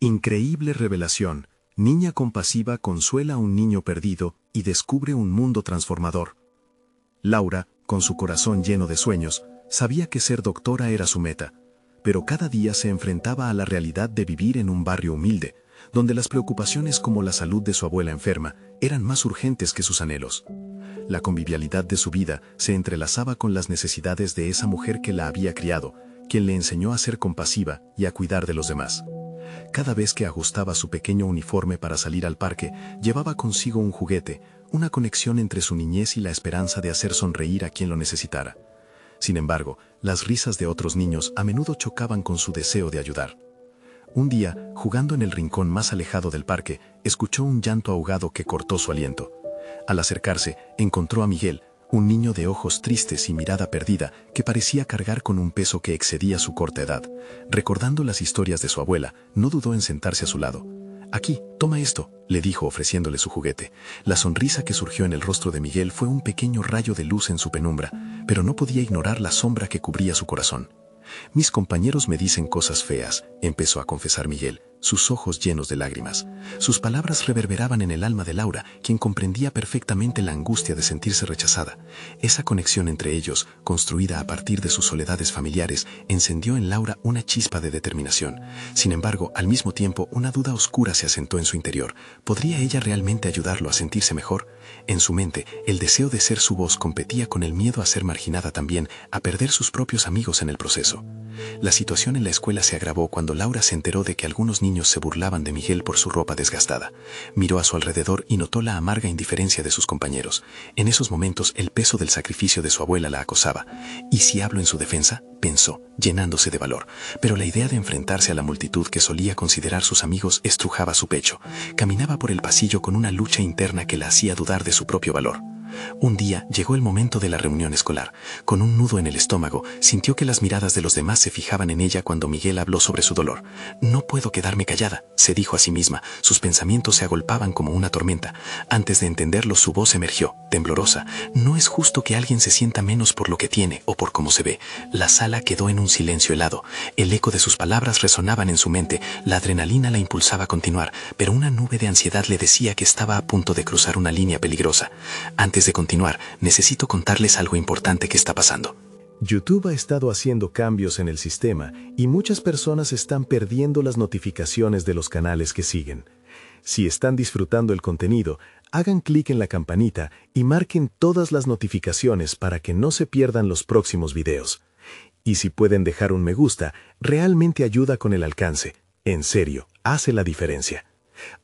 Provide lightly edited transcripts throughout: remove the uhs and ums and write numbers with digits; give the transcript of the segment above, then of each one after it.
Increíble revelación. Niña compasiva consuela a un niño perdido y descubre un mundo transformador. Laura, con su corazón lleno de sueños, sabía que ser doctora era su meta, pero cada día se enfrentaba a la realidad de vivir en un barrio humilde, donde las preocupaciones como la salud de su abuela enferma eran más urgentes que sus anhelos. La convivialidad de su vida se entrelazaba con las necesidades de esa mujer que la había criado, quien le enseñó a ser compasiva y a cuidar de los demás. Cada vez que ajustaba su pequeño uniforme para salir al parque, llevaba consigo un juguete, una conexión entre su niñez y la esperanza de hacer sonreír a quien lo necesitara. Sin embargo, las risas de otros niños a menudo chocaban con su deseo de ayudar. Un día, jugando en el rincón más alejado del parque, escuchó un llanto ahogado que cortó su aliento. Al acercarse, encontró a Miguel, un niño de ojos tristes y mirada perdida que parecía cargar con un peso que excedía su corta edad. Recordando las historias de su abuela, no dudó en sentarse a su lado. «Aquí, toma esto», le dijo ofreciéndole su juguete. La sonrisa que surgió en el rostro de Miguel fue un pequeño rayo de luz en su penumbra, pero no podía ignorar la sombra que cubría su corazón. «Mis compañeros me dicen cosas feas», empezó a confesar Miguel, sus ojos llenos de lágrimas. Sus palabras reverberaban en el alma de Laura, quien comprendía perfectamente la angustia de sentirse rechazada. Esa conexión entre ellos, construida a partir de sus soledades familiares, encendió en Laura una chispa de determinación. Sin embargo, al mismo tiempo, una duda oscura se asentó en su interior. ¿Podría ella realmente ayudarlo a sentirse mejor? En su mente, el deseo de ser su voz competía con el miedo a ser marginada también, a perder sus propios amigos en el proceso. La situación en la escuela se agravó cuando Laura se enteró de que algunos niños se burlaban de Miguel por su ropa desgastada. Miró a su alrededor y notó la amarga indiferencia de sus compañeros. En esos momentos el peso del sacrificio de su abuela la acosaba. ¿Y si hablo en su defensa?, pensó, llenándose de valor. Pero la idea de enfrentarse a la multitud que solía considerar sus amigos estrujaba su pecho. Caminaba por el pasillo con una lucha interna que la hacía dudar de su propio valor. Un día llegó el momento de la reunión escolar. Con un nudo en el estómago, sintió que las miradas de los demás se fijaban en ella cuando Miguel habló sobre su dolor. «No puedo quedarme callada», se dijo a sí misma. Sus pensamientos se agolpaban como una tormenta. Antes de entenderlo, su voz emergió, temblorosa. «No es justo que alguien se sienta menos por lo que tiene o por cómo se ve». La sala quedó en un silencio helado. El eco de sus palabras resonaban en su mente. La adrenalina la impulsaba a continuar, pero una nube de ansiedad le decía que estaba a punto de cruzar una línea peligrosa. Antes de continuar, necesito contarles algo importante que está pasando. YouTube ha estado haciendo cambios en el sistema y muchas personas están perdiendo las notificaciones de los canales que siguen. Si están disfrutando el contenido, hagan clic en la campanita y marquen todas las notificaciones para que no se pierdan los próximos videos. Y si pueden dejar un me gusta, realmente ayuda con el alcance. En serio, hace la diferencia.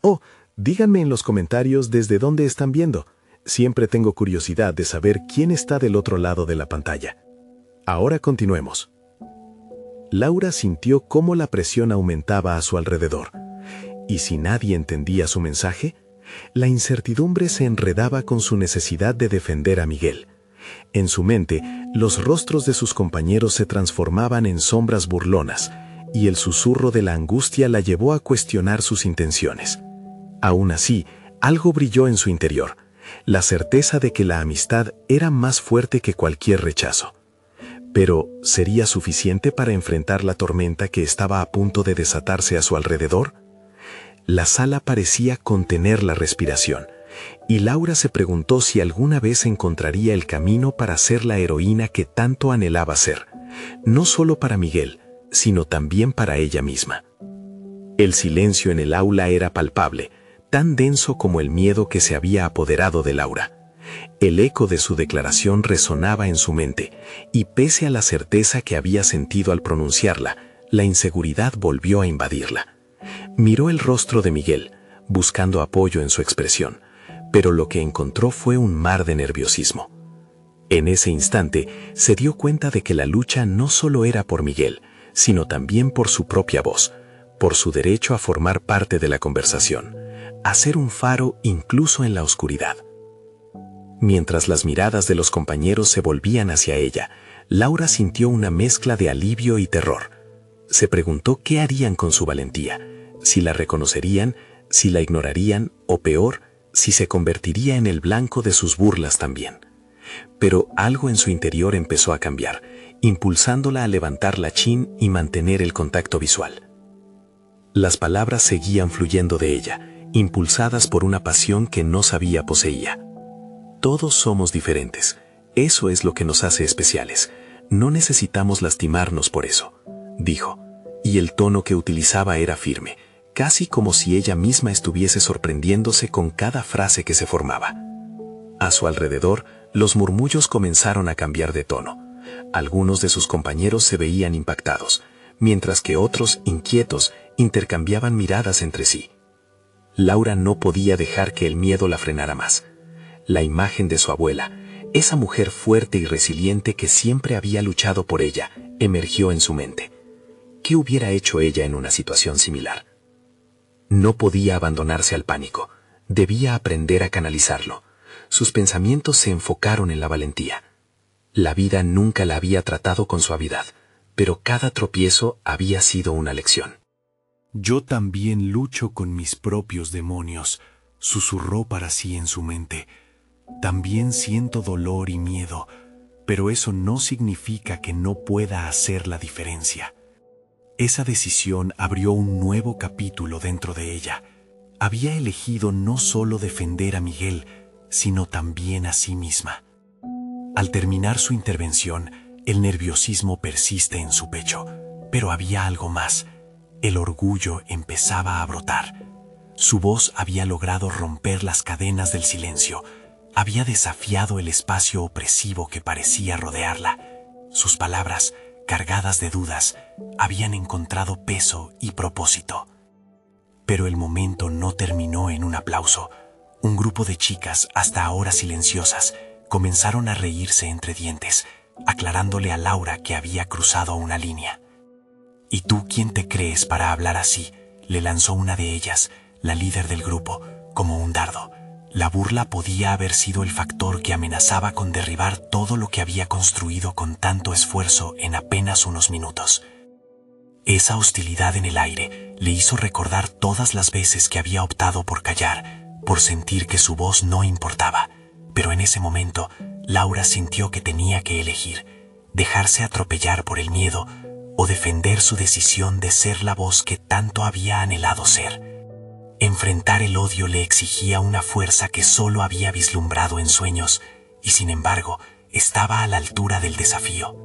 Oh, díganme en los comentarios desde dónde están viendo. Siempre tengo curiosidad de saber quién está del otro lado de la pantalla. Ahora continuemos. Laura sintió cómo la presión aumentaba a su alrededor. ¿Y si nadie entendía su mensaje? La incertidumbre se enredaba con su necesidad de defender a Miguel. En su mente, los rostros de sus compañeros se transformaban en sombras burlonas, y el susurro de la angustia la llevó a cuestionar sus intenciones. Aún así, algo brilló en su interior. La certeza de que la amistad era más fuerte que cualquier rechazo. Pero, ¿sería suficiente para enfrentar la tormenta que estaba a punto de desatarse a su alrededor? La sala parecía contener la respiración, y Laura se preguntó si alguna vez encontraría el camino para ser la heroína que tanto anhelaba ser, no solo para Miguel, sino también para ella misma. El silencio en el aula era palpable, tan denso como el miedo que se había apoderado de Laura. El eco de su declaración resonaba en su mente, y pese a la certeza que había sentido al pronunciarla, la inseguridad volvió a invadirla. Miró el rostro de Miguel, buscando apoyo en su expresión, pero lo que encontró fue un mar de nerviosismo. En ese instante, se dio cuenta de que la lucha no solo era por Miguel, sino también por su propia voz, por su derecho a formar parte de la conversación, a ser un faro incluso en la oscuridad. Mientras las miradas de los compañeros se volvían hacia ella, Laura sintió una mezcla de alivio y terror. Se preguntó qué harían con su valentía, si la reconocerían, si la ignorarían o peor, si se convertiría en el blanco de sus burlas también. Pero algo en su interior empezó a cambiar, impulsándola a levantar la chin y mantener el contacto visual. Las palabras seguían fluyendo de ella, impulsadas por una pasión que no sabía poseía. Todos somos diferentes. Eso es lo que nos hace especiales. No necesitamos lastimarnos por eso, dijo, y el tono que utilizaba era firme, casi como si ella misma estuviese sorprendiéndose con cada frase que se formaba. A su alrededor, los murmullos comenzaron a cambiar de tono. Algunos de sus compañeros se veían impactados, mientras que otros, inquietos, intercambiaban miradas entre sí. Laura no podía dejar que el miedo la frenara más. La imagen de su abuela, esa mujer fuerte y resiliente que siempre había luchado por ella, emergió en su mente. ¿Qué hubiera hecho ella en una situación similar? No podía abandonarse al pánico. Debía aprender a canalizarlo. Sus pensamientos se enfocaron en la valentía. La vida nunca la había tratado con suavidad, pero cada tropiezo había sido una lección. Yo también lucho con mis propios demonios, susurró para sí en su mente. También siento dolor y miedo, pero eso no significa que no pueda hacer la diferencia. Esa decisión abrió un nuevo capítulo dentro de ella. Había elegido no solo defender a Miguel, sino también a sí misma. Al terminar su intervención, el nerviosismo persiste en su pecho, pero había algo más. El orgullo empezaba a brotar. Su voz había logrado romper las cadenas del silencio. Había desafiado el espacio opresivo que parecía rodearla. Sus palabras, cargadas de dudas, habían encontrado peso y propósito. Pero el momento no terminó en un aplauso. Un grupo de chicas, hasta ahora silenciosas, comenzaron a reírse entre dientes, aclarándole a Laura que había cruzado una línea. ¿Y tú quién te crees para hablar así?, le lanzó una de ellas, la líder del grupo, como un dardo. La burla podía haber sido el factor que amenazaba con derribar todo lo que había construido con tanto esfuerzo en apenas unos minutos. Esa hostilidad en el aire le hizo recordar todas las veces que había optado por callar, por sentir que su voz no importaba. Pero en ese momento, Laura sintió que tenía que elegir, dejarse atropellar por el miedo o defender su decisión de ser la voz que tanto había anhelado ser. Enfrentar el odio le exigía una fuerza que solo había vislumbrado en sueños, y sin embargo, estaba a la altura del desafío.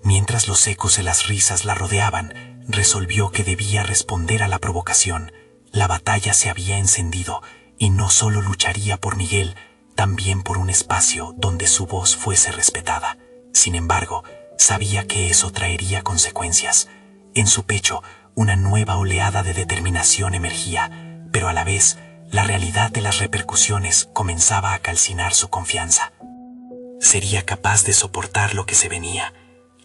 Mientras los ecos de las risas la rodeaban, resolvió que debía responder a la provocación. La batalla se había encendido, y no solo lucharía por Miguel, también por un espacio donde su voz fuese respetada. Sin embargo, sabía que eso traería consecuencias. En su pecho, una nueva oleada de determinación emergía, pero a la vez, la realidad de las repercusiones comenzaba a calcinar su confianza. Sería capaz de soportar lo que se venía.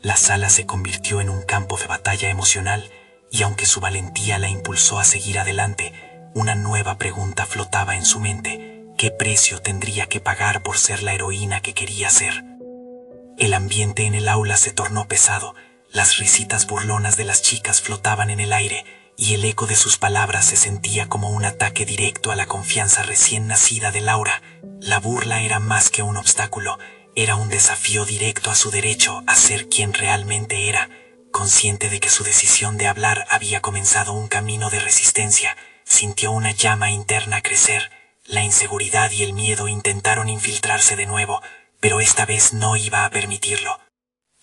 La sala se convirtió en un campo de batalla emocional, y aunque su valentía la impulsó a seguir adelante, una nueva pregunta flotaba en su mente: ¿qué precio tendría que pagar por ser la heroína que quería ser? El ambiente en el aula se tornó pesado. Las risitas burlonas de las chicas flotaban en el aire, y el eco de sus palabras se sentía como un ataque directo a la confianza recién nacida de Laura. La burla era más que un obstáculo, era un desafío directo a su derecho a ser quien realmente era. Consciente de que su decisión de hablar había comenzado un camino de resistencia, sintió una llama interna crecer. La inseguridad y el miedo intentaron infiltrarse de nuevo, pero esta vez no iba a permitirlo.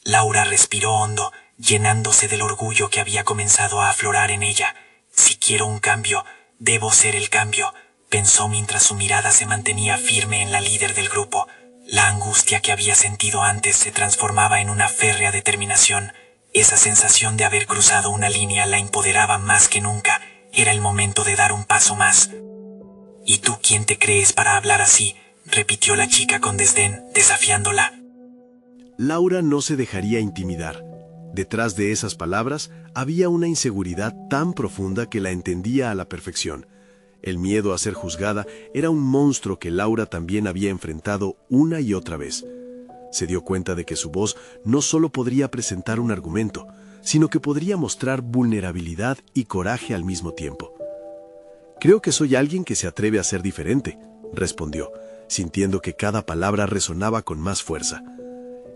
Laura respiró hondo, llenándose del orgullo que había comenzado a aflorar en ella. Si quiero un cambio, debo ser el cambio, pensó mientras su mirada se mantenía firme en la líder del grupo. La angustia que había sentido antes se transformaba en una férrea determinación. Esa sensación de haber cruzado una línea la empoderaba más que nunca. Era el momento de dar un paso más. ¿Y tú quién te crees para hablar así?, repitió la chica con desdén, desafiándola. Laura no se dejaría intimidar. Detrás de esas palabras había una inseguridad tan profunda que la entendía a la perfección. El miedo a ser juzgada era un monstruo que Laura también había enfrentado una y otra vez. Se dio cuenta de que su voz no solo podría presentar un argumento, sino que podría mostrar vulnerabilidad y coraje al mismo tiempo. «Creo que soy alguien que se atreve a ser diferente», respondió, sintiendo que cada palabra resonaba con más fuerza.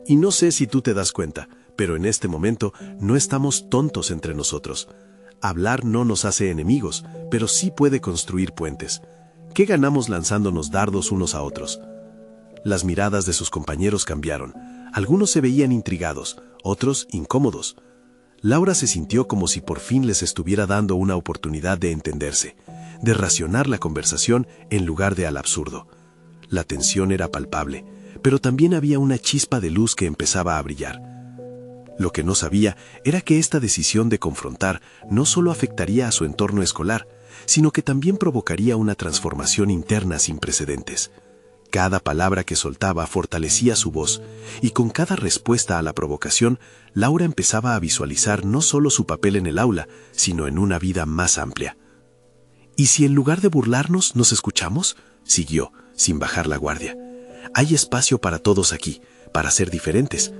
«Y no sé si tú te das cuenta, pero en este momento no estamos tontos entre nosotros. Hablar no nos hace enemigos, pero sí puede construir puentes. ¿Qué ganamos lanzándonos dardos unos a otros? Las miradas de sus compañeros cambiaron. Algunos se veían intrigados, otros incómodos. Laura se sintió como si por fin les estuviera dando una oportunidad de entenderse, de racionar la conversación en lugar de al absurdo. La tensión era palpable, pero también había una chispa de luz que empezaba a brillar. Lo que no sabía era que esta decisión de confrontar no solo afectaría a su entorno escolar, sino que también provocaría una transformación interna sin precedentes. Cada palabra que soltaba fortalecía su voz, y con cada respuesta a la provocación, Laura empezaba a visualizar no solo su papel en el aula, sino en una vida más amplia. ¿Y si en lugar de burlarnos nos escuchamos?, siguió, sin bajar la guardia. Hay espacio para todos aquí, para ser diferentes.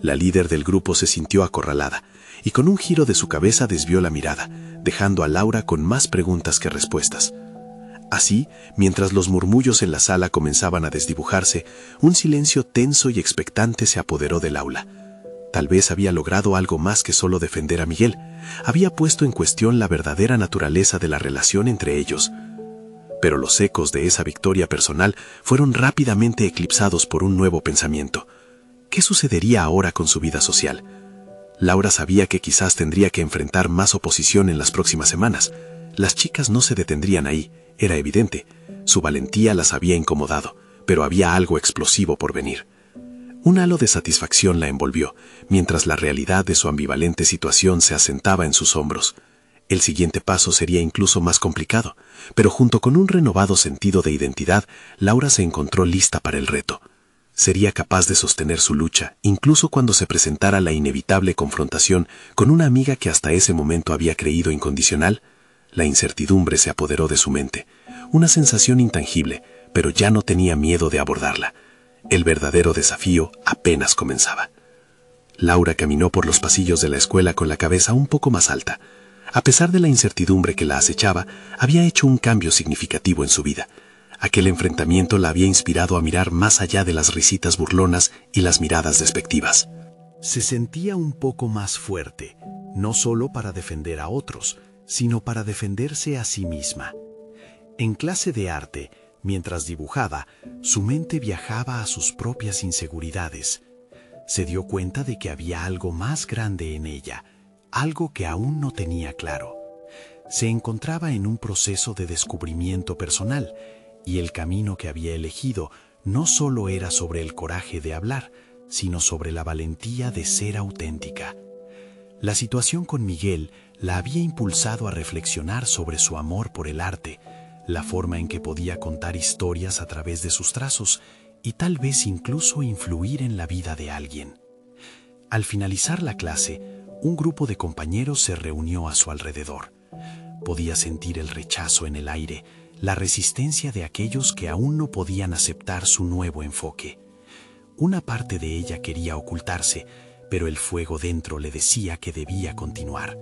La líder del grupo se sintió acorralada, y con un giro de su cabeza desvió la mirada, dejando a Laura con más preguntas que respuestas. Así, mientras los murmullos en la sala comenzaban a desdibujarse, un silencio tenso y expectante se apoderó del aula. Tal vez había logrado algo más que solo defender a Miguel. Había puesto en cuestión la verdadera naturaleza de la relación entre ellos. Pero los ecos de esa victoria personal fueron rápidamente eclipsados por un nuevo pensamiento. ¿Qué sucedería ahora con su vida social? Laura sabía que quizás tendría que enfrentar más oposición en las próximas semanas. Las chicas no se detendrían ahí, era evidente. Su valentía las había incomodado, pero había algo explosivo por venir. Un halo de satisfacción la envolvió, mientras la realidad de su ambivalente situación se asentaba en sus hombros. El siguiente paso sería incluso más complicado, pero junto con un renovado sentido de identidad, Laura se encontró lista para el reto. Sería capaz de sostener su lucha, incluso cuando se presentara la inevitable confrontación con una amiga que hasta ese momento había creído incondicional. La incertidumbre se apoderó de su mente, una sensación intangible, pero ya no tenía miedo de abordarla. El verdadero desafío apenas comenzaba. Laura caminó por los pasillos de la escuela con la cabeza un poco más alta. A pesar de la incertidumbre que la acechaba, había hecho un cambio significativo en su vida. Aquel enfrentamiento la había inspirado a mirar más allá de las risitas burlonas y las miradas despectivas. Se sentía un poco más fuerte, no solo para defender a otros, sino para defenderse a sí misma. En clase de arte, mientras dibujaba, su mente viajaba a sus propias inseguridades. Se dio cuenta de que había algo más grande en ella, algo que aún no tenía claro. Se encontraba en un proceso de descubrimiento personal, y el camino que había elegido no solo era sobre el coraje de hablar, sino sobre la valentía de ser auténtica. La situación con Miguel la había impulsado a reflexionar sobre su amor por el arte, la forma en que podía contar historias a través de sus trazos y tal vez incluso influir en la vida de alguien. Al finalizar la clase, un grupo de compañeros se reunió a su alrededor. Podía sentir el rechazo en el aire, la resistencia de aquellos que aún no podían aceptar su nuevo enfoque. Una parte de ella quería ocultarse, pero el fuego dentro le decía que debía continuar.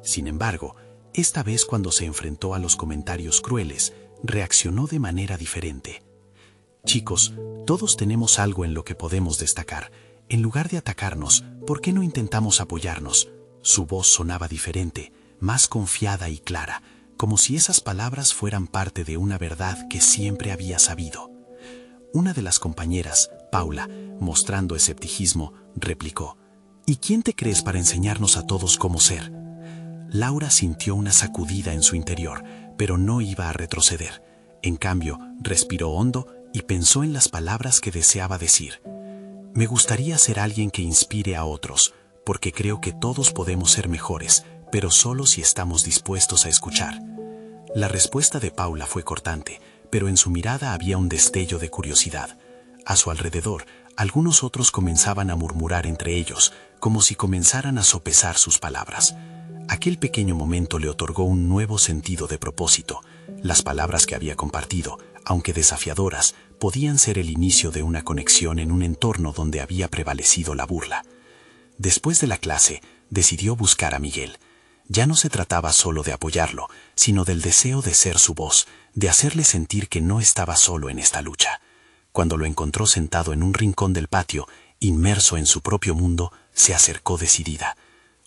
Sin embargo, esta vez cuando se enfrentó a los comentarios crueles, reaccionó de manera diferente. Chicos, todos tenemos algo en lo que podemos destacar. En lugar de atacarnos, ¿por qué no intentamos apoyarnos? Su voz sonaba diferente, más confiada y clara, como si esas palabras fueran parte de una verdad que siempre había sabido. Una de las compañeras, Paula, mostrando escepticismo, replicó: ¿Y quién te crees para enseñarnos a todos cómo ser? Laura sintió una sacudida en su interior, pero no iba a retroceder. En cambio, respiró hondo y pensó en las palabras que deseaba decir. Me gustaría ser alguien que inspire a otros, porque creo que todos podemos ser mejores, pero solo si estamos dispuestos a escuchar. La respuesta de Paula fue cortante, pero en su mirada había un destello de curiosidad. A su alrededor, algunos otros comenzaban a murmurar entre ellos, como si comenzaran a sopesar sus palabras. Aquel pequeño momento le otorgó un nuevo sentido de propósito. Las palabras que había compartido, aunque desafiadoras, podían ser el inicio de una conexión en un entorno donde había prevalecido la burla. Después de la clase, decidió buscar a Miguel. Ya no se trataba solo de apoyarlo, sino del deseo de ser su voz, de hacerle sentir que no estaba solo en esta lucha. Cuando lo encontró sentado en un rincón del patio, inmerso en su propio mundo, se acercó decidida.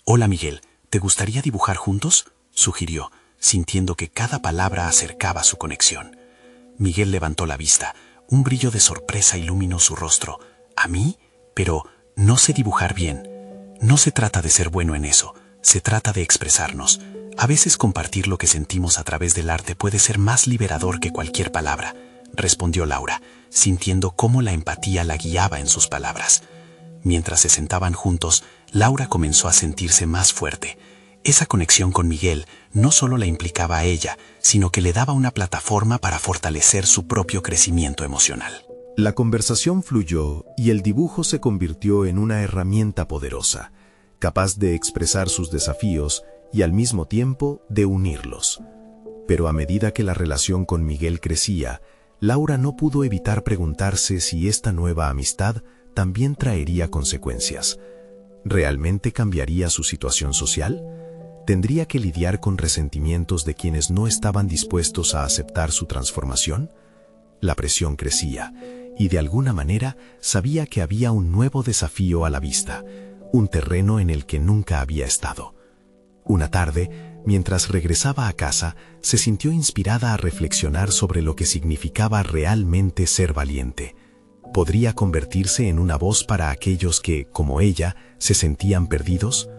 «Hola, Miguel, ¿Te gustaría dibujar juntos?, sugirió, sintiendo que cada palabra acercaba su conexión. Miguel levantó la vista. Un brillo de sorpresa iluminó su rostro. ¿A mí? Pero no sé dibujar bien. No se trata de ser bueno en eso, se trata de expresarnos. A veces compartir lo que sentimos a través del arte puede ser más liberador que cualquier palabra, respondió Laura, sintiendo cómo la empatía la guiaba en sus palabras. Mientras se sentaban juntos, Laura comenzó a sentirse más fuerte. Esa conexión con Miguel no solo la implicaba a ella, sino que le daba una plataforma para fortalecer su propio crecimiento emocional. La conversación fluyó y el dibujo se convirtió en una herramienta poderosa, capaz de expresar sus desafíos y al mismo tiempo de unirlos. Pero a medida que la relación con Miguel crecía, Laura no pudo evitar preguntarse si esta nueva amistad también traería consecuencias. ¿Realmente cambiaría su situación social? ¿Tendría que lidiar con resentimientos de quienes no estaban dispuestos a aceptar su transformación? La presión crecía, y de alguna manera sabía que había un nuevo desafío a la vista, un terreno en el que nunca había estado. Una tarde, mientras regresaba a casa, se sintió inspirada a reflexionar sobre lo que significaba realmente ser valiente. ¿Podría convertirse en una voz para aquellos que, como ella, se sentían perdidos?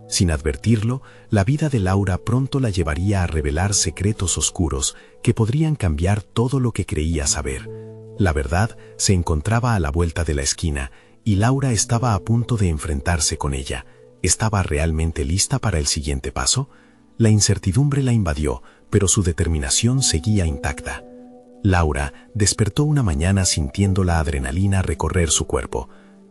Sin advertirlo, la vida de Laura pronto la llevaría a revelar secretos oscuros que podrían cambiar todo lo que creía saber. La verdad se encontraba a la vuelta de la esquina, y Laura estaba a punto de enfrentarse con ella. ¿Estaba realmente lista para el siguiente paso? La incertidumbre la invadió, pero su determinación seguía intacta. Laura despertó una mañana sintiendo la adrenalina recorrer su cuerpo.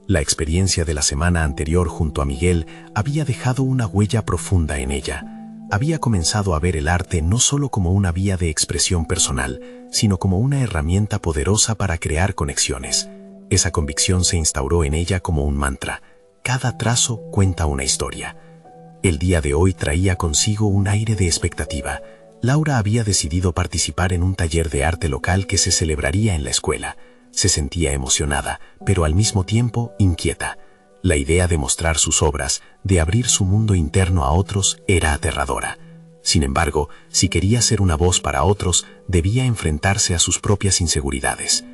La experiencia de la semana anterior junto a Miguel había dejado una huella profunda en ella. Había comenzado a ver el arte no solo como una vía de expresión personal, sino como una herramienta poderosa para crear conexiones. Esa convicción se instauró en ella como un mantra. Cada trazo cuenta una historia. El día de hoy traía consigo un aire de expectativa. Laura había decidido participar en un taller de arte local que se celebraría en la escuela. Se sentía emocionada, pero al mismo tiempo inquieta. La idea de mostrar sus obras, de abrir su mundo interno a otros, era aterradora. Sin embargo, si quería ser una voz para otros, debía enfrentarse a sus propias inseguridades.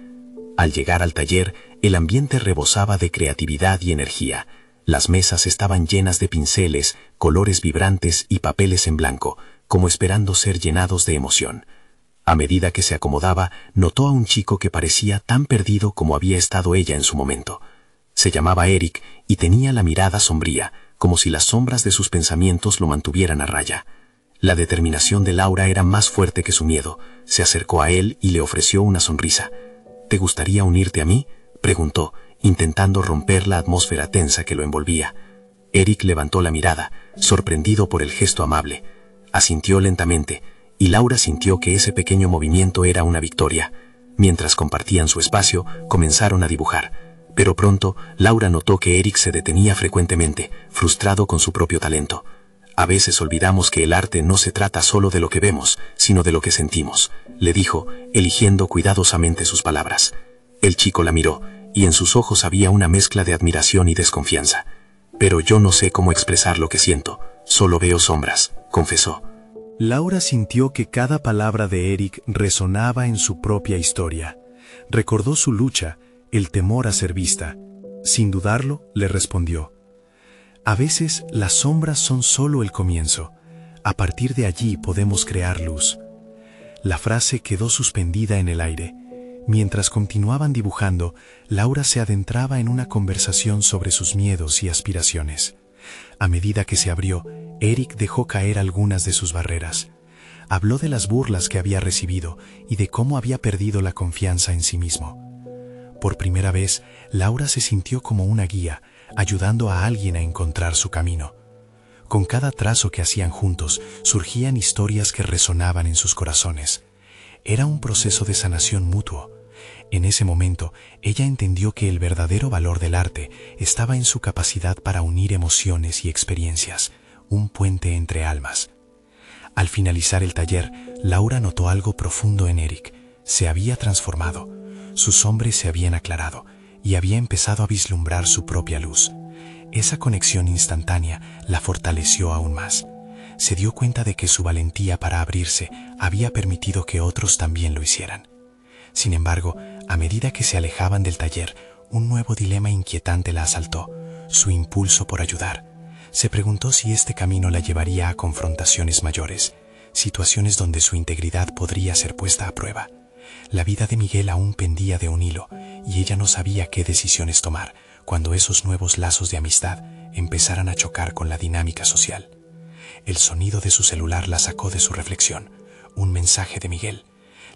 Al llegar al taller, el ambiente rebosaba de creatividad y energía. Las mesas estaban llenas de pinceles, colores vibrantes y papeles en blanco, como esperando ser llenados de emoción. A medida que se acomodaba, notó a un chico que parecía tan perdido como había estado ella en su momento. Se llamaba Eric y tenía la mirada sombría, como si las sombras de sus pensamientos lo mantuvieran a raya. La determinación de Laura era más fuerte que su miedo. Se acercó a él y le ofreció una sonrisa. ¿Te gustaría unirte a mí?, preguntó, intentando romper la atmósfera tensa que lo envolvía. Eric levantó la mirada, sorprendido por el gesto amable. Asintió lentamente, y Laura sintió que ese pequeño movimiento era una victoria. Mientras compartían su espacio, comenzaron a dibujar. Pero pronto, Laura notó que Eric se detenía frecuentemente, frustrado con su propio talento. A veces olvidamos que el arte no se trata solo de lo que vemos, sino de lo que sentimos, le dijo, eligiendo cuidadosamente sus palabras. El chico la miró, y en sus ojos había una mezcla de admiración y desconfianza. Pero yo no sé cómo expresar lo que siento, solo veo sombras, confesó. Laura sintió que cada palabra de Eric resonaba en su propia historia. Recordó su lucha, el temor a ser vista. Sin dudarlo, le respondió: a veces las sombras son solo el comienzo. A partir de allí podemos crear luz. La frase quedó suspendida en el aire. Mientras continuaban dibujando, Laura se adentraba en una conversación sobre sus miedos y aspiraciones. A medida que se abrió, Eric dejó caer algunas de sus barreras. Habló de las burlas que había recibido y de cómo había perdido la confianza en sí mismo. Por primera vez, Laura se sintió como una guía, ayudando a alguien a encontrar su camino. Con cada trazo que hacían juntos, surgían historias que resonaban en sus corazones. Era un proceso de sanación mutuo. En ese momento, ella entendió que el verdadero valor del arte estaba en su capacidad para unir emociones y experiencias, un puente entre almas. Al finalizar el taller, Laura notó algo profundo en Eric. Se había transformado. Sus sombras se habían aclarado y había empezado a vislumbrar su propia luz. Esa conexión instantánea la fortaleció aún más. Se dio cuenta de que su valentía para abrirse había permitido que otros también lo hicieran. Sin embargo, a medida que se alejaban del taller, un nuevo dilema inquietante la asaltó: su impulso por ayudar. Se preguntó si este camino la llevaría a confrontaciones mayores, situaciones donde su integridad podría ser puesta a prueba. La vida de Miguel aún pendía de un hilo, y ella no sabía qué decisiones tomar cuando esos nuevos lazos de amistad empezaran a chocar con la dinámica social. El sonido de su celular la sacó de su reflexión. Un mensaje de Miguel.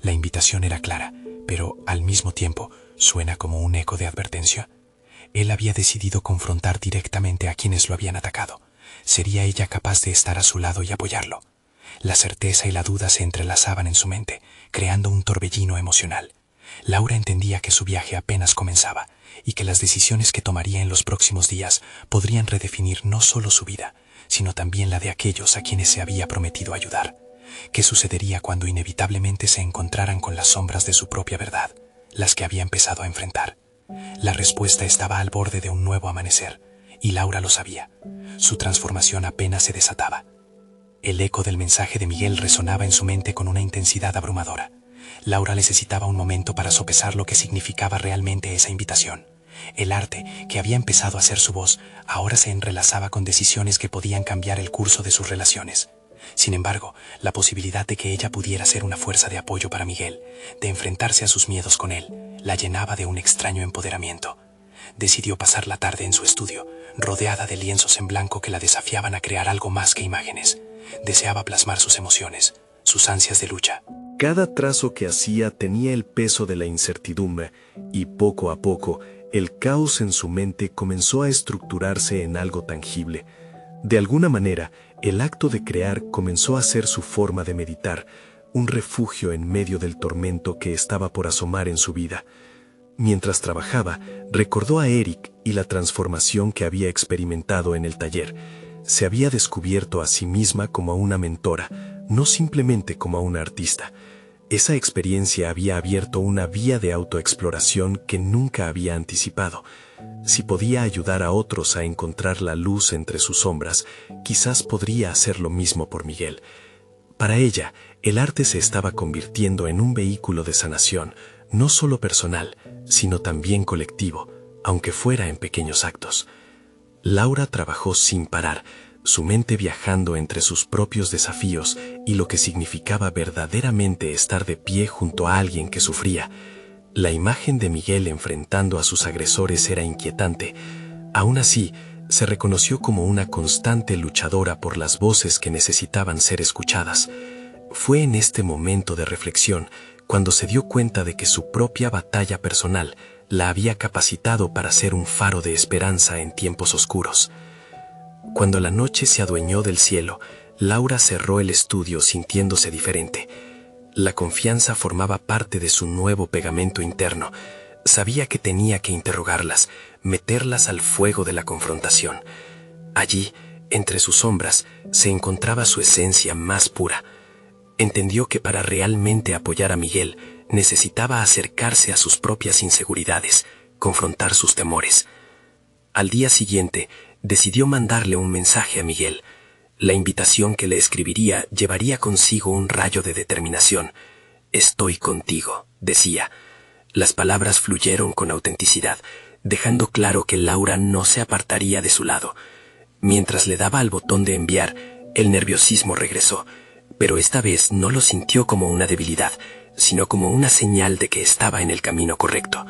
La invitación era clara, pero al mismo tiempo suena como un eco de advertencia. Él había decidido confrontar directamente a quienes lo habían atacado. ¿Sería ella capaz de estar a su lado y apoyarlo? La certeza y la duda se entrelazaban en su mente, creando un torbellino emocional. Laura entendía que su viaje apenas comenzaba y que las decisiones que tomaría en los próximos días podrían redefinir no solo su vida, sino también la de aquellos a quienes se había prometido ayudar. ¿Qué sucedería cuando inevitablemente se encontraran con las sombras de su propia verdad, las que había empezado a enfrentar? La respuesta estaba al borde de un nuevo amanecer, y Laura lo sabía. Su transformación apenas se desataba. El eco del mensaje de Miguel resonaba en su mente con una intensidad abrumadora. Laura necesitaba un momento para sopesar lo que significaba realmente esa invitación. El arte, que había empezado a ser su voz, ahora se entrelazaba con decisiones que podían cambiar el curso de sus relaciones. Sin embargo, la posibilidad de que ella pudiera ser una fuerza de apoyo para Miguel, de enfrentarse a sus miedos con él, la llenaba de un extraño empoderamiento. Decidió pasar la tarde en su estudio, rodeada de lienzos en blanco que la desafiaban a crear algo más que imágenes. Deseaba plasmar sus emociones, sus ansias de lucha. Cada trazo que hacía tenía el peso de la incertidumbre, y poco a poco, el caos en su mente comenzó a estructurarse en algo tangible. De alguna manera, el acto de crear comenzó a ser su forma de meditar, un refugio en medio del tormento que estaba por asomar en su vida. Mientras trabajaba, recordó a Eric y la transformación que había experimentado en el taller. Se había descubierto a sí misma como una mentora, no simplemente como una artista. Esa experiencia había abierto una vía de autoexploración que nunca había anticipado. Si podía ayudar a otros a encontrar la luz entre sus sombras, quizás podría hacer lo mismo por Miguel. Para ella, el arte se estaba convirtiendo en un vehículo de sanación, no solo personal, sino también colectivo, aunque fuera en pequeños actos. Laura trabajó sin parar, su mente viajando entre sus propios desafíos y lo que significaba verdaderamente estar de pie junto a alguien que sufría. La imagen de Miguel enfrentando a sus agresores era inquietante. Aún así, se reconoció como una constante luchadora por las voces que necesitaban ser escuchadas. Fue en este momento de reflexión cuando se dio cuenta de que su propia batalla personal la había capacitado para ser un faro de esperanza en tiempos oscuros. Cuando la noche se adueñó del cielo, Laura cerró el estudio sintiéndose diferente. La confianza formaba parte de su nuevo pegamento interno. Sabía que tenía que interrogarlas, meterlas al fuego de la confrontación. Allí, entre sus sombras, se encontraba su esencia más pura. Entendió que para realmente apoyar a Miguel, necesitaba acercarse a sus propias inseguridades, confrontar sus temores. Al día siguiente, decidió mandarle un mensaje a Miguel. La invitación que le escribiría llevaría consigo un rayo de determinación. «Estoy contigo», decía. Las palabras fluyeron con autenticidad, dejando claro que Laura no se apartaría de su lado. Mientras le daba al botón de enviar, el nerviosismo regresó, pero esta vez no lo sintió como una debilidad, sino como una señal de que estaba en el camino correcto.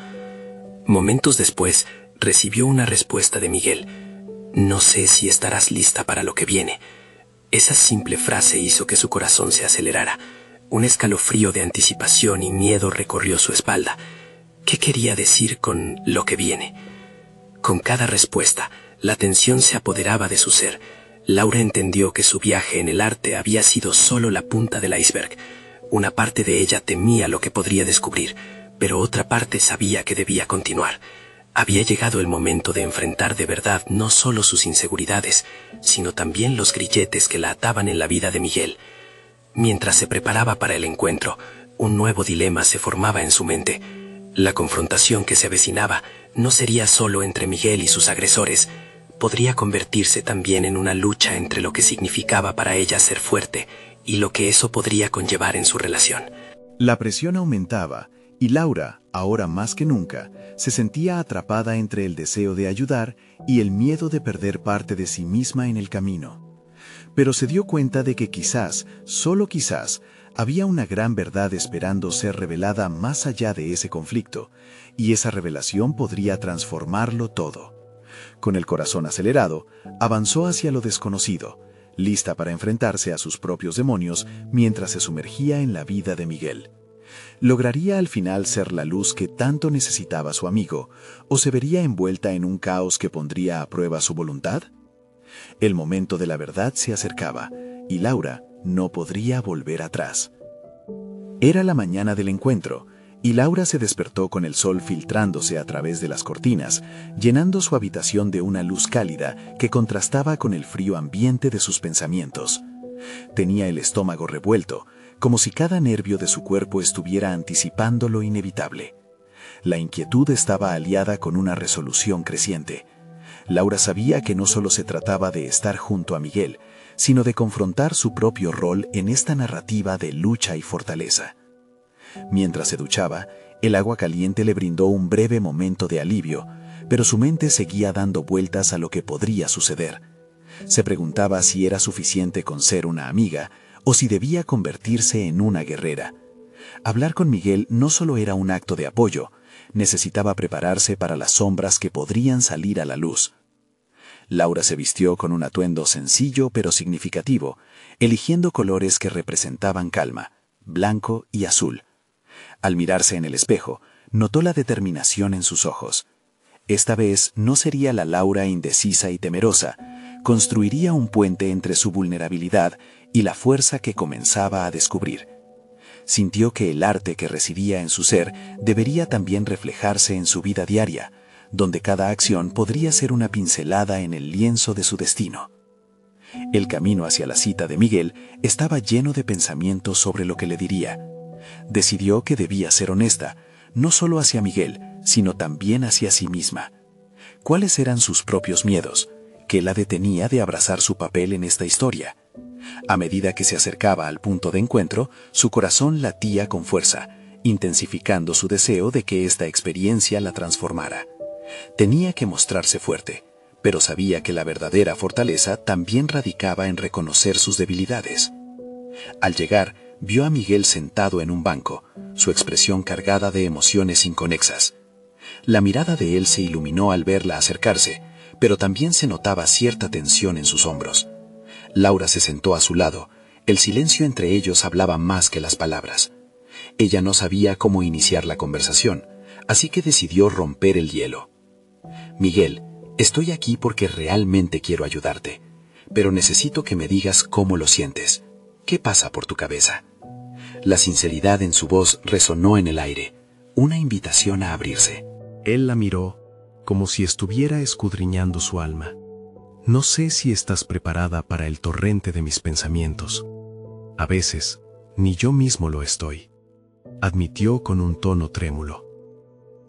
Momentos después, recibió una respuesta de Miguel. «No sé si estarás lista para lo que viene». Esa simple frase hizo que su corazón se acelerara. Un escalofrío de anticipación y miedo recorrió su espalda. ¿Qué quería decir con lo que viene? Con cada respuesta, la tensión se apoderaba de su ser. Laura entendió que su viaje en el arte había sido solo la punta del iceberg. Una parte de ella temía lo que podría descubrir, pero otra parte sabía que debía continuar. Había llegado el momento de enfrentar de verdad no solo sus inseguridades, sino también los grilletes que la ataban en la vida de Miguel. Mientras se preparaba para el encuentro, un nuevo dilema se formaba en su mente. La confrontación que se avecinaba no sería solo entre Miguel y sus agresores. podría convertirse también en una lucha entre lo que significaba para ella ser fuerte y lo que eso podría conllevar en su relación. La presión aumentaba y Laura, ahora más que nunca, se sentía atrapada entre el deseo de ayudar y el miedo de perder parte de sí misma en el camino. Pero se dio cuenta de que quizás, solo quizás, había una gran verdad esperando ser revelada más allá de ese conflicto, y esa revelación podría transformarlo todo. Con el corazón acelerado, avanzó hacia lo desconocido, lista para enfrentarse a sus propios demonios mientras se sumergía en la vida de Miguel. ¿Lograría al final ser la luz que tanto necesitaba su amigo, o se vería envuelta en un caos que pondría a prueba su voluntad? El momento de la verdad se acercaba, y Laura no podría volver atrás. Era la mañana del encuentro, y Laura se despertó con el sol filtrándose a través de las cortinas, llenando su habitación de una luz cálida que contrastaba con el frío ambiente de sus pensamientos. Tenía el estómago revuelto, como si cada nervio de su cuerpo estuviera anticipando lo inevitable. La inquietud estaba aliada con una resolución creciente. Laura sabía que no solo se trataba de estar junto a Miguel, sino de confrontar su propio rol en esta narrativa de lucha y fortaleza. Mientras se duchaba, el agua caliente le brindó un breve momento de alivio, pero su mente seguía dando vueltas a lo que podría suceder. Se preguntaba si era suficiente con ser una amiga o si debía convertirse en una guerrera. Hablar con Miguel no solo era un acto de apoyo, necesitaba prepararse para las sombras que podrían salir a la luz. Laura se vistió con un atuendo sencillo pero significativo, eligiendo colores que representaban calma, blanco y azul. Al mirarse en el espejo, notó la determinación en sus ojos. Esta vez no sería la Laura indecisa y temerosa, construiría un puente entre su vulnerabilidad y la fuerza que comenzaba a descubrir. Sintió que el arte que residía en su ser debería también reflejarse en su vida diaria, donde cada acción podría ser una pincelada en el lienzo de su destino. El camino hacia la cita de Miguel estaba lleno de pensamientos sobre lo que le diría. Decidió que debía ser honesta, no solo hacia Miguel, sino también hacia sí misma. ¿Cuáles eran sus propios miedos? ¿Qué la detenía de abrazar su papel en esta historia? A medida que se acercaba al punto de encuentro, su corazón latía con fuerza, intensificando su deseo de que esta experiencia la transformara. Tenía que mostrarse fuerte, pero sabía que la verdadera fortaleza también radicaba en reconocer sus debilidades. Al llegar, vio a Miguel sentado en un banco, su expresión cargada de emociones inconexas. La mirada de él se iluminó al verla acercarse, pero también se notaba cierta tensión en sus hombros. Laura se sentó a su lado. El silencio entre ellos hablaba más que las palabras. Ella no sabía cómo iniciar la conversación, así que decidió romper el hielo. Miguel, estoy aquí porque realmente quiero ayudarte, pero necesito que me digas cómo lo sientes. ¿Qué pasa por tu cabeza? La sinceridad en su voz resonó en el aire, una invitación a abrirse. Él la miró, como si estuviera escudriñando su alma. No sé si estás preparada para el torrente de mis pensamientos. A veces, ni yo mismo lo estoy, admitió con un tono trémulo.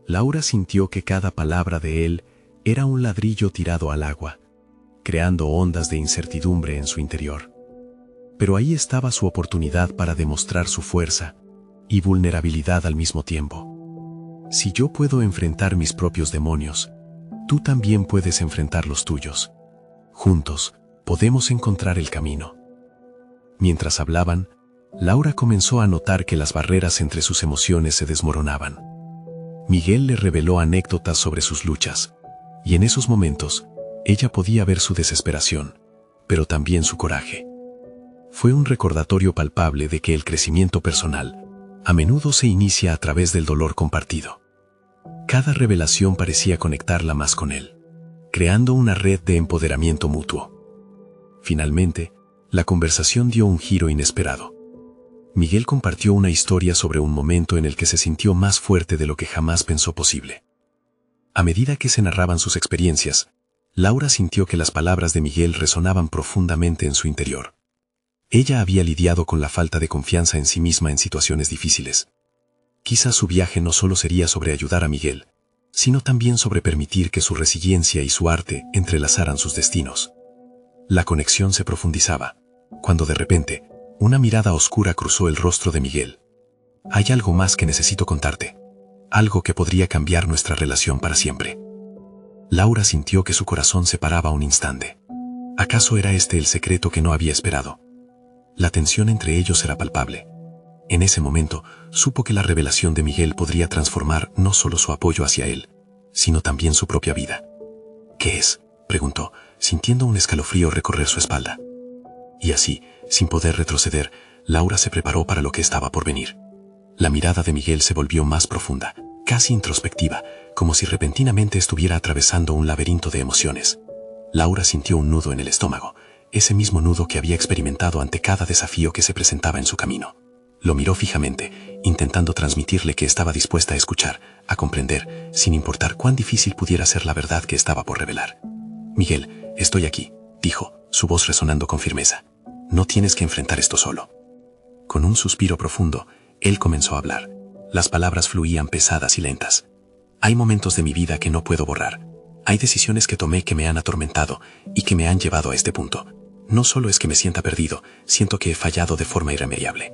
Laura sintió que cada palabra de él era un ladrillo tirado al agua, creando ondas de incertidumbre en su interior. Pero ahí estaba su oportunidad para demostrar su fuerza y vulnerabilidad al mismo tiempo. Si yo puedo enfrentar mis propios demonios, tú también puedes enfrentar los tuyos. Juntos, podemos encontrar el camino. Mientras hablaban, Laura comenzó a notar que las barreras entre sus emociones se desmoronaban. Miguel le reveló anécdotas sobre sus luchas, y en esos momentos, ella podía ver su desesperación, pero también su coraje. Fue un recordatorio palpable de que el crecimiento personal a menudo se inicia a través del dolor compartido. Cada revelación parecía conectarla más con él, creando una red de empoderamiento mutuo. Finalmente, la conversación dio un giro inesperado. Miguel compartió una historia sobre un momento en el que se sintió más fuerte de lo que jamás pensó posible. A medida que se narraban sus experiencias, Laura sintió que las palabras de Miguel resonaban profundamente en su interior. Ella había lidiado con la falta de confianza en sí misma en situaciones difíciles. Quizás su viaje no solo sería sobre ayudar a Miguel, sino también sobre permitir que su resiliencia y su arte entrelazaran sus destinos. La conexión se profundizaba, cuando de repente, una mirada oscura cruzó el rostro de Miguel. Hay algo más que necesito contarte, algo que podría cambiar nuestra relación para siempre. Laura sintió que su corazón se paraba un instante. ¿Acaso era este el secreto que no había esperado? La tensión entre ellos era palpable. En ese momento, supo que la revelación de Miguel podría transformar no solo su apoyo hacia él, sino también su propia vida. ¿Qué es?, preguntó, sintiendo un escalofrío recorrer su espalda. Y así, sin poder retroceder, Laura se preparó para lo que estaba por venir. La mirada de Miguel se volvió más profunda, casi introspectiva, como si repentinamente estuviera atravesando un laberinto de emociones. Laura sintió un nudo en el estómago, ese mismo nudo que había experimentado ante cada desafío que se presentaba en su camino. Lo miró fijamente, intentando transmitirle que estaba dispuesta a escuchar, a comprender, sin importar cuán difícil pudiera ser la verdad que estaba por revelar. «Miguel, estoy aquí», dijo, su voz resonando con firmeza. «No tienes que enfrentar esto solo». Con un suspiro profundo, él comenzó a hablar. Las palabras fluían pesadas y lentas. «Hay momentos de mi vida que no puedo borrar. Hay decisiones que tomé que me han atormentado y que me han llevado a este punto. No solo es que me sienta perdido, siento que he fallado de forma irremediable».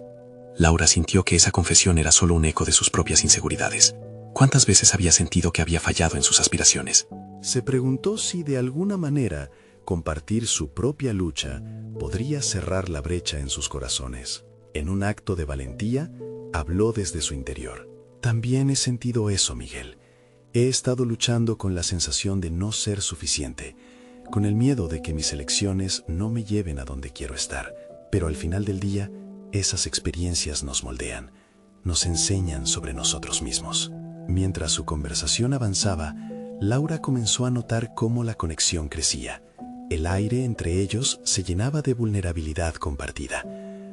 Laura sintió que esa confesión era solo un eco de sus propias inseguridades. ¿Cuántas veces había sentido que había fallado en sus aspiraciones? Se preguntó si de alguna manera compartir su propia lucha podría cerrar la brecha en sus corazones. En un acto de valentía, habló desde su interior. También he sentido eso, Miguel. He estado luchando con la sensación de no ser suficiente, con el miedo de que mis elecciones no me lleven a donde quiero estar. Pero al final del día, esas experiencias nos moldean, nos enseñan sobre nosotros mismos. Mientras su conversación avanzaba, Laura comenzó a notar cómo la conexión crecía. El aire entre ellos se llenaba de vulnerabilidad compartida,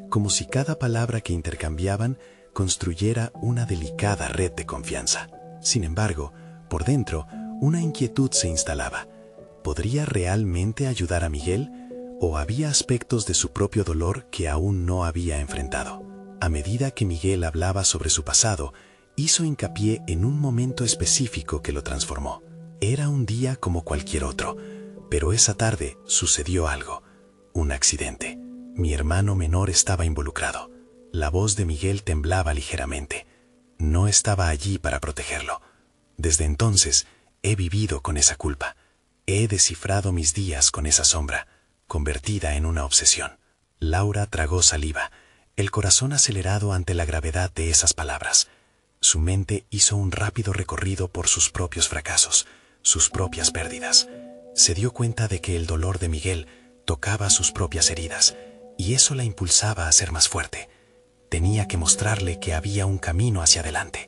como si cada palabra que intercambiaban construyera una delicada red de confianza. Sin embargo, por dentro, una inquietud se instalaba. ¿Podría realmente ayudar a Miguel? ¿O había aspectos de su propio dolor que aún no había enfrentado? A medida que Miguel hablaba sobre su pasado, hizo hincapié en un momento específico que lo transformó. Era un día como cualquier otro, pero esa tarde sucedió algo, un accidente. Mi hermano menor estaba involucrado. La voz de Miguel temblaba ligeramente. No estaba allí para protegerlo. Desde entonces, he vivido con esa culpa. He descifrado mis días con esa sombra, convertida en una obsesión. Laura tragó saliva, el corazón acelerado ante la gravedad de esas palabras. Su mente hizo un rápido recorrido por sus propios fracasos, sus propias pérdidas. Se dio cuenta de que el dolor de Miguel tocaba sus propias heridas, y eso la impulsaba a ser más fuerte. Tenía que mostrarle que había un camino hacia adelante,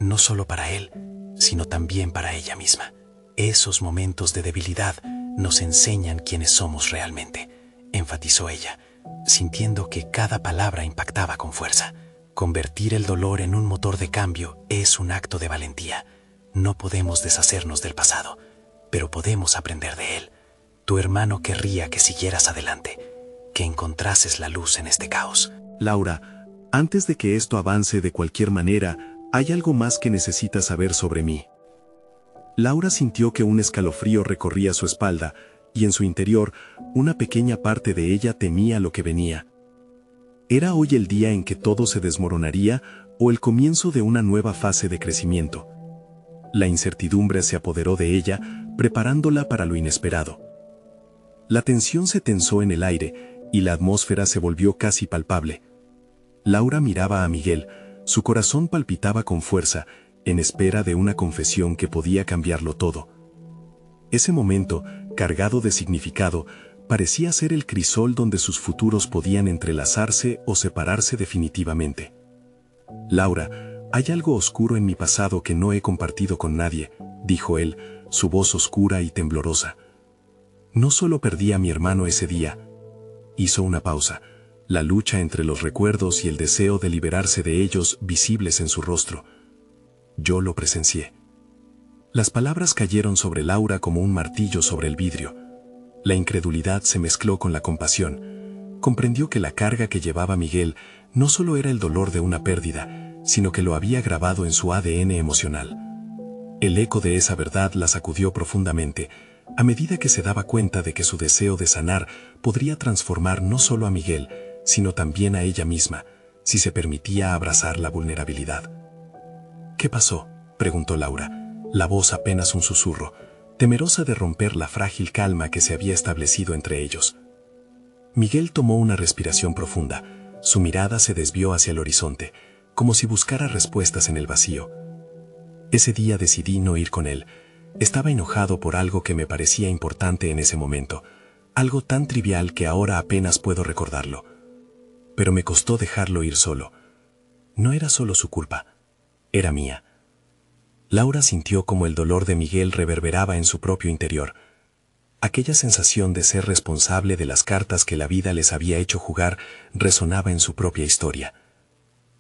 no solo para él, sino también para ella misma. Esos momentos de debilidad nos enseñan quiénes somos realmente, enfatizó ella, sintiendo que cada palabra impactaba con fuerza. Convertir el dolor en un motor de cambio es un acto de valentía. No podemos deshacernos del pasado, pero podemos aprender de él. Tu hermano querría que siguieras adelante, que encontrases la luz en este caos. Laura, antes de que esto avance de cualquier manera, hay algo más que necesitas saber sobre mí. Laura sintió que un escalofrío recorría su espalda, y en su interior, una pequeña parte de ella temía lo que venía. ¿Era hoy el día en que todo se desmoronaría o el comienzo de una nueva fase de crecimiento? La incertidumbre se apoderó de ella, preparándola para lo inesperado. La tensión se tensó en el aire, y la atmósfera se volvió casi palpable. Laura miraba a Miguel, su corazón palpitaba con fuerza, en espera de una confesión que podía cambiarlo todo. Ese momento, cargado de significado, parecía ser el crisol donde sus futuros podían entrelazarse o separarse definitivamente. «Laura, hay algo oscuro en mi pasado que no he compartido con nadie», dijo él, su voz oscura y temblorosa. «No solo perdí a mi hermano ese día». Hizo una pausa, la lucha entre los recuerdos y el deseo de liberarse de ellos visibles en su rostro. «Yo lo presencié». Las palabras cayeron sobre Laura como un martillo sobre el vidrio. La incredulidad se mezcló con la compasión. Comprendió que la carga que llevaba Miguel no solo era el dolor de una pérdida, sino que lo había grabado en su ADN emocional. El eco de esa verdad la sacudió profundamente, a medida que se daba cuenta de que su deseo de sanar podría transformar no solo a Miguel, sino también a ella misma, si se permitía abrazar la vulnerabilidad. ¿Qué pasó?, preguntó Laura, la voz apenas un susurro, temerosa de romper la frágil calma que se había establecido entre ellos. Miguel tomó una respiración profunda, su mirada se desvió hacia el horizonte, como si buscara respuestas en el vacío. Ese día decidí no ir con él. Estaba enojado por algo que me parecía importante en ese momento, algo tan trivial que ahora apenas puedo recordarlo. Pero me costó dejarlo ir solo. No era solo su culpa, era mía. Laura sintió como el dolor de Miguel reverberaba en su propio interior. Aquella sensación de ser responsable de las cartas que la vida les había hecho jugar resonaba en su propia historia.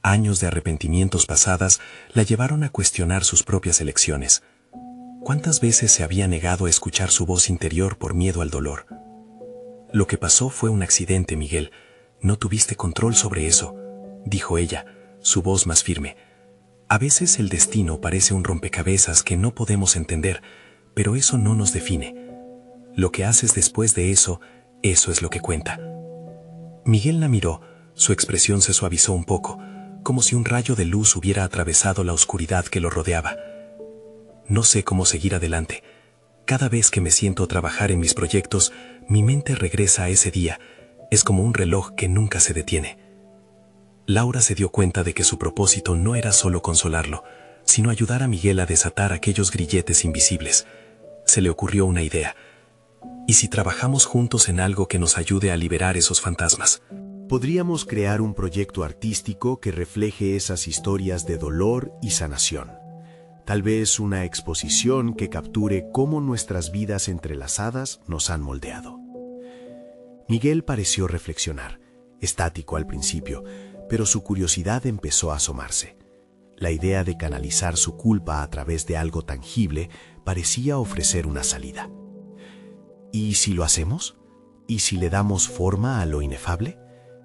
Años de arrepentimientos pasadas la llevaron a cuestionar sus propias elecciones. ¿Cuántas veces se había negado a escuchar su voz interior por miedo al dolor? Lo que pasó fue un accidente, Miguel. No tuviste control sobre eso, dijo ella, su voz más firme. A veces el destino parece un rompecabezas que no podemos entender, pero eso no nos define. Lo que haces después de eso es lo que cuenta. Miguel la miró, su expresión se suavizó un poco, como si un rayo de luz hubiera atravesado la oscuridad que lo rodeaba. No sé cómo seguir adelante. Cada vez que me siento a trabajar en mis proyectos, mi mente regresa a ese día. Es como un reloj que nunca se detiene. Laura se dio cuenta de que su propósito no era solo consolarlo, sino ayudar a Miguel a desatar aquellos grilletes invisibles. Se le ocurrió una idea. ¿Y si trabajamos juntos en algo que nos ayude a liberar esos fantasmas? Podríamos crear un proyecto artístico que refleje esas historias de dolor y sanación. Tal vez una exposición que capture cómo nuestras vidas entrelazadas nos han moldeado. Miguel pareció reflexionar, estático al principio, pero su curiosidad empezó a asomarse. La idea de canalizar su culpa a través de algo tangible parecía ofrecer una salida. ¿Y si lo hacemos? ¿Y si le damos forma a lo inefable?,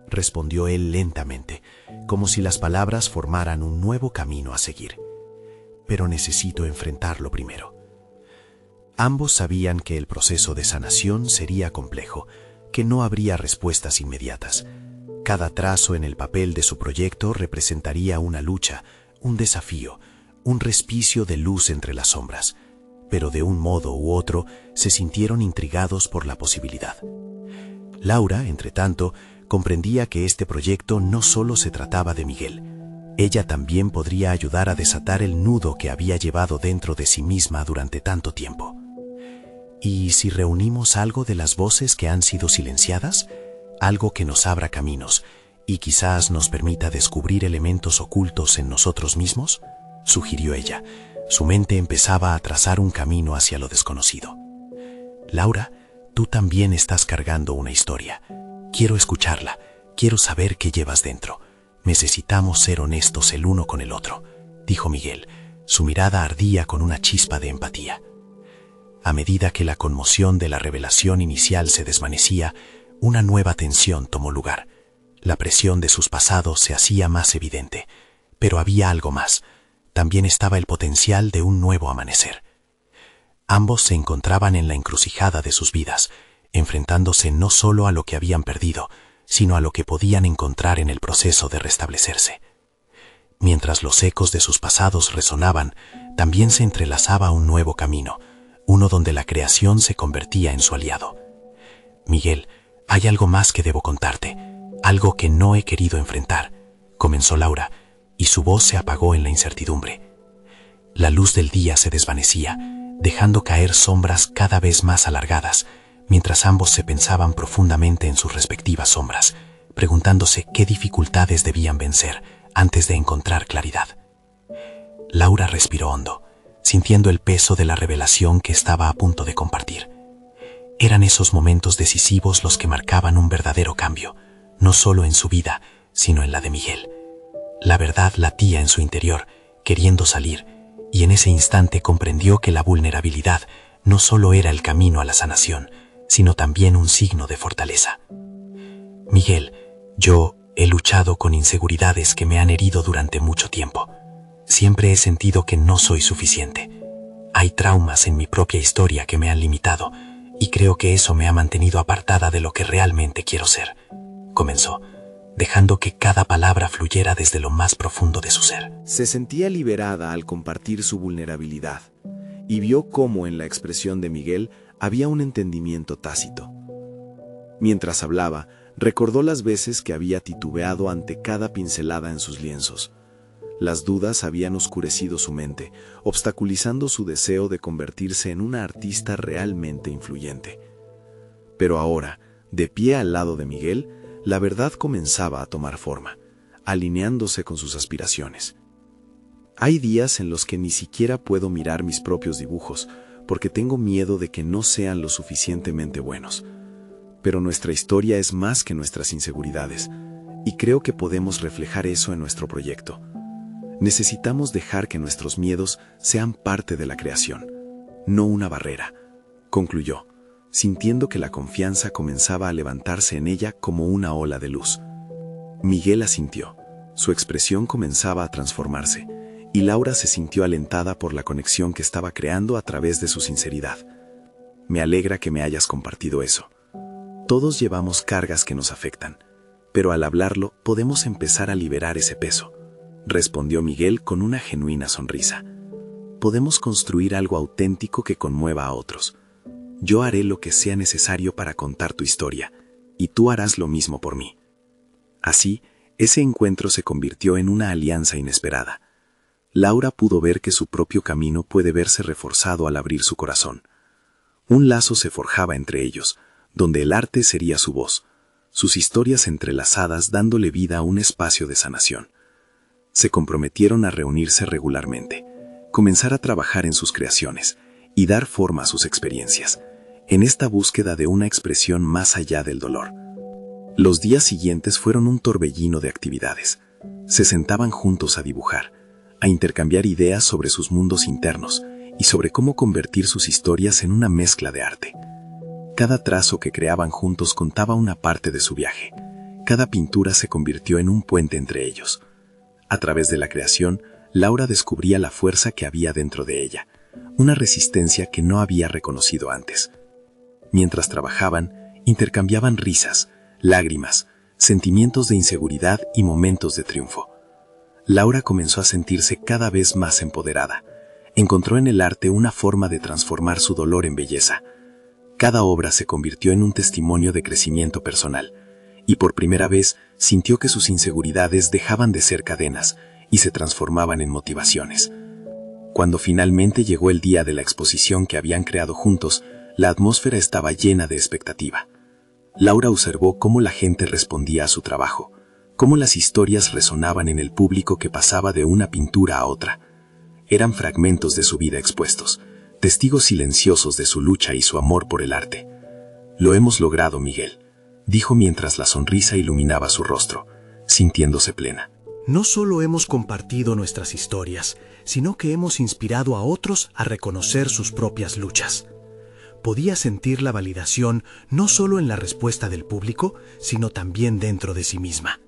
respondió él lentamente, como si las palabras formaran un nuevo camino a seguir. Pero necesito enfrentarlo primero. Ambos sabían que el proceso de sanación sería complejo, que no habría respuestas inmediatas. Cada trazo en el papel de su proyecto representaría una lucha, un desafío, un respicio de luz entre las sombras, pero de un modo u otro se sintieron intrigados por la posibilidad. Laura, entre tanto, comprendía que este proyecto no solo se trataba de Miguel. Ella también podría ayudar a desatar el nudo que había llevado dentro de sí misma durante tanto tiempo. ¿Y si reunimos algo de las voces que han sido silenciadas? Algo que nos abra caminos y quizás nos permita descubrir elementos ocultos en nosotros mismos, sugirió ella. Su mente empezaba a trazar un camino hacia lo desconocido. Laura, tú también estás cargando una historia. Quiero escucharla, quiero saber qué llevas dentro. Necesitamos ser honestos el uno con el otro, dijo Miguel. Su mirada ardía con una chispa de empatía. A medida que la conmoción de la revelación inicial se desvanecía, una nueva tensión tomó lugar. La presión de sus pasados se hacía más evidente, pero había algo más. También estaba el potencial de un nuevo amanecer. Ambos se encontraban en la encrucijada de sus vidas, enfrentándose no solo a lo que habían perdido, sino a lo que podían encontrar en el proceso de restablecerse. Mientras los ecos de sus pasados resonaban, también se entrelazaba un nuevo camino, uno donde la creación se convertía en su aliado. Miguel, hay algo más que debo contarte, algo que no he querido enfrentar, comenzó Laura, y su voz se apagó en la incertidumbre. La luz del día se desvanecía, dejando caer sombras cada vez más alargadas, mientras ambos se pensaban profundamente en sus respectivas sombras, preguntándose qué dificultades debían vencer antes de encontrar claridad. Laura respiró hondo, sintiendo el peso de la revelación que estaba a punto de compartir. Eran esos momentos decisivos los que marcaban un verdadero cambio, no solo en su vida, sino en la de Miguel. La verdad latía en su interior, queriendo salir, y en ese instante comprendió que la vulnerabilidad no solo era el camino a la sanación, sino también un signo de fortaleza. Miguel, yo he luchado con inseguridades que me han herido durante mucho tiempo. Siempre he sentido que no soy suficiente. Hay traumas en mi propia historia que me han limitado, y creo que eso me ha mantenido apartada de lo que realmente quiero ser, comenzó, dejando que cada palabra fluyera desde lo más profundo de su ser. Se sentía liberada al compartir su vulnerabilidad, y vio cómo en la expresión de Miguel había un entendimiento tácito. Mientras hablaba, recordó las veces que había titubeado ante cada pincelada en sus lienzos. Las dudas habían oscurecido su mente, obstaculizando su deseo de convertirse en una artista realmente influyente. Pero ahora, de pie al lado de Miguel, la verdad comenzaba a tomar forma, alineándose con sus aspiraciones. Hay días en los que ni siquiera puedo mirar mis propios dibujos, porque tengo miedo de que no sean lo suficientemente buenos. Pero nuestra historia es más que nuestras inseguridades, y creo que podemos reflejar eso en nuestro proyecto. Necesitamos dejar que nuestros miedos sean parte de la creación, no una barrera, concluyó, sintiendo que la confianza comenzaba a levantarse en ella como una ola de luz. Miguel asintió, su expresión comenzaba a transformarse, y Laura se sintió alentada por la conexión que estaba creando a través de su sinceridad. Me alegra que me hayas compartido eso. Todos llevamos cargas que nos afectan, pero al hablarlo podemos empezar a liberar ese peso, respondió Miguel con una genuina sonrisa. Podemos construir algo auténtico que conmueva a otros. Yo haré lo que sea necesario para contar tu historia, y tú harás lo mismo por mí. Así, ese encuentro se convirtió en una alianza inesperada. Laura pudo ver que su propio camino puede verse reforzado al abrir su corazón. Un lazo se forjaba entre ellos, donde el arte sería su voz, sus historias entrelazadas dándole vida a un espacio de sanación. Se comprometieron a reunirse regularmente, comenzar a trabajar en sus creaciones y dar forma a sus experiencias, en esta búsqueda de una expresión más allá del dolor. Los días siguientes fueron un torbellino de actividades. Se sentaban juntos a dibujar, a intercambiar ideas sobre sus mundos internos y sobre cómo convertir sus historias en una mezcla de arte. Cada trazo que creaban juntos contaba una parte de su viaje. Cada pintura se convirtió en un puente entre ellos. A través de la creación, Laura descubría la fuerza que había dentro de ella, una resistencia que no había reconocido antes. Mientras trabajaban, intercambiaban risas, lágrimas, sentimientos de inseguridad y momentos de triunfo. Laura comenzó a sentirse cada vez más empoderada. Encontró en el arte una forma de transformar su dolor en belleza. Cada obra se convirtió en un testimonio de crecimiento personal, y por primera vez sintió que sus inseguridades dejaban de ser cadenas y se transformaban en motivaciones. Cuando finalmente llegó el día de la exposición que habían creado juntos, la atmósfera estaba llena de expectativa. Laura observó cómo la gente respondía a su trabajo, cómo las historias resonaban en el público que pasaba de una pintura a otra. Eran fragmentos de su vida expuestos, testigos silenciosos de su lucha y su amor por el arte. «Lo hemos logrado, Miguel», dijo mientras la sonrisa iluminaba su rostro, sintiéndose plena. No solo hemos compartido nuestras historias, sino que hemos inspirado a otros a reconocer sus propias luchas. Podía sentir la validación no solo en la respuesta del público, sino también dentro de sí misma.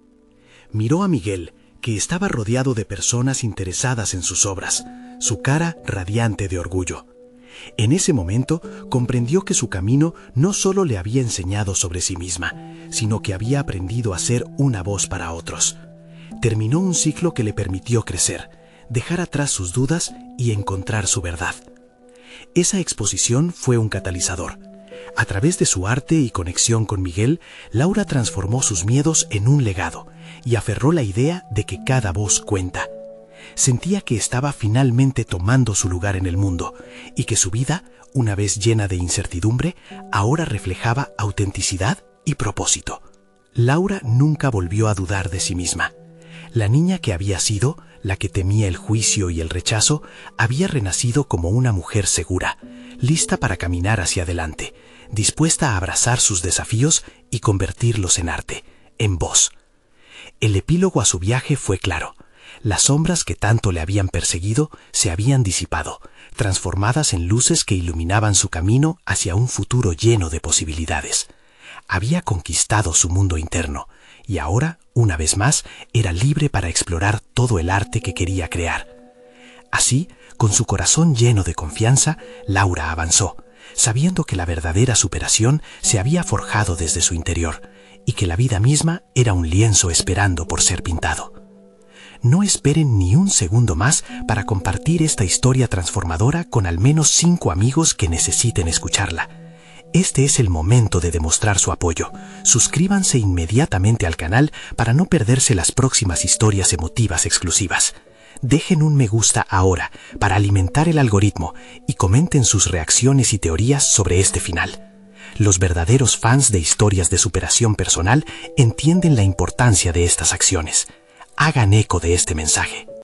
Miró a Miguel, que estaba rodeado de personas interesadas en sus obras, su cara radiante de orgullo. En ese momento comprendió que su camino no solo le había enseñado sobre sí misma, sino que había aprendido a ser una voz para otros. Terminó un ciclo que le permitió crecer, dejar atrás sus dudas y encontrar su verdad. Esa exposición fue un catalizador. A través de su arte y conexión con Miguel, Laura transformó sus miedos en un legado y aferró la idea de que cada voz cuenta. Sentía que estaba finalmente tomando su lugar en el mundo y que su vida, una vez llena de incertidumbre, ahora reflejaba autenticidad y propósito. Laura nunca volvió a dudar de sí misma. La niña que había sido, la que temía el juicio y el rechazo, había renacido como una mujer segura, lista para caminar hacia adelante, dispuesta a abrazar sus desafíos y convertirlos en arte, en voz. El epílogo a su viaje fue claro. Las sombras que tanto le habían perseguido se habían disipado, transformadas en luces que iluminaban su camino hacia un futuro lleno de posibilidades. Había conquistado su mundo interno, y ahora, una vez más, era libre para explorar todo el arte que quería crear. Así, con su corazón lleno de confianza, Laura avanzó, sabiendo que la verdadera superación se había forjado desde su interior y que la vida misma era un lienzo esperando por ser pintado. No esperen ni un segundo más para compartir esta historia transformadora con al menos 5 amigos que necesiten escucharla. Este es el momento de demostrar su apoyo. Suscríbanse inmediatamente al canal para no perderse las próximas historias emotivas exclusivas. Dejen un me gusta ahora para alimentar el algoritmo y comenten sus reacciones y teorías sobre este final. Los verdaderos fans de historias de superación personal entienden la importancia de estas acciones. Hagan eco de este mensaje.